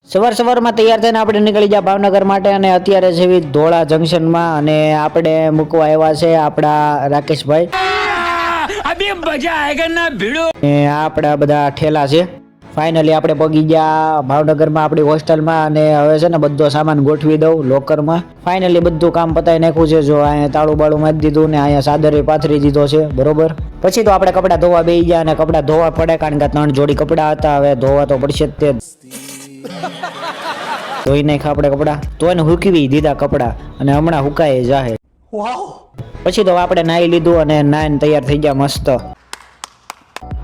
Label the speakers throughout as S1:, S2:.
S1: સવારમાં તૈયાર થઈને આપણે નીકળી ગયા ભાવનગર માટે અને અત્યારે છે ધોળા જંકશનમાં અને આપણે મૂકવા આવ્યા છે આપણા રાકેશભાઈ. અભી મજા આયેગા ના ભીડો. આપણા બધા ઠેલા છે. ફાઇનલી આપણે પગી ગયા ભાવનગરમાં આપણી હોસ્ટેલમાં અને હવે છે ને બધો સામાન ગોઠવી દઉં લોકરમાં. ફાઇનલી બધું કામ પતાવી નાખ્યું છે. જો અહીંયા તાળું બાળું મારી દીધું ને અહીંયા સાદરે પાથરી દીધો છે બરોબર. પછી તો આપણે કપડાં ધોવા બેસી ગયા અને કપડાં ધોવા પડે કારણ કે 3 જોડી કપડાં હતા. હવે ધોવા તો પડશે જ તે. ધોઈ નાખ્યા આપણે કપડાં તો એને હુકવી દીધા કપડાં અને હમણાં હુકાય જાહે. પછી તો આપણે નાહી લીધું અને નાઈને તૈયાર થઈ ગયા મસ્ત.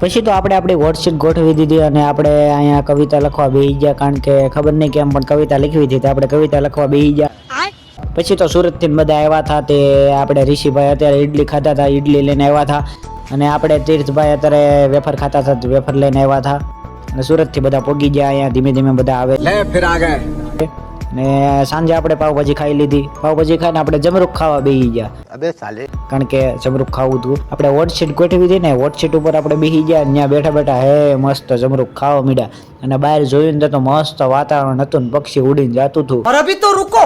S1: પછી તો આપણે આપણી વર્કશીટ ગોઠવી દીધી અને આપણે અહીંયા કવિતા લખવા બેસી ગયા કારણ કે ખબર નહીં કેમ પણ કવિતા લખવી હતી તો આપણે કવિતા લખવા બેસી ગયા. પછી તો સુરતથી બધા આવ્યા હતા તે આપણે ઋષિભાઈ અત્યારે ઇડલી ખાતા હતા, ઇડલી લઈને આવ્યા હતા અને આપણે તીર્થભાઈ અત્યારે વેફર ખાતા હતા, વેફર લઈને આવ્યા હતા અને સુરતથી બધા પોગી ગયા અહીંયા ધીમે ધીમે બધા આવે ને સાંજે આપણે પાવભાજી ખાઈ લીધી. પાવભાજી ખાઈને આપણે જમરૂખ ખાવા બેસી ગયા. અબે સાલે કારણ કે જમરૂખ ખાવું હતું. આપણે વોટશીટ ગોઠવી હતી ને વોટશીટ ઉપર આપણે બેસી ગયા. ત્યાં બેઠા બેઠા હે મસ્ત જમરૂખ ખાવા મીડ્યા અને બહાર જોયું ને તો મસ્ત વાતાવરણ હતું ને પક્ષી ઉડીને જતું હતું.
S2: और अभी तो रुको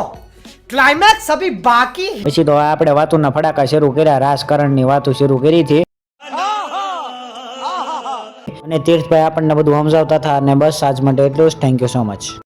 S2: क्लाइमैक्स अभी बाकी.
S1: પછી તો આપણે વાતુના ફટાકા શરૂ કર્યા. રાજકારણની વાતો શરૂ કરી હતી અને તીર્થભાઈ આપણને બધું સમજાવતા હતા અને બસ આજ માટે એટલું જ. Thank you so much.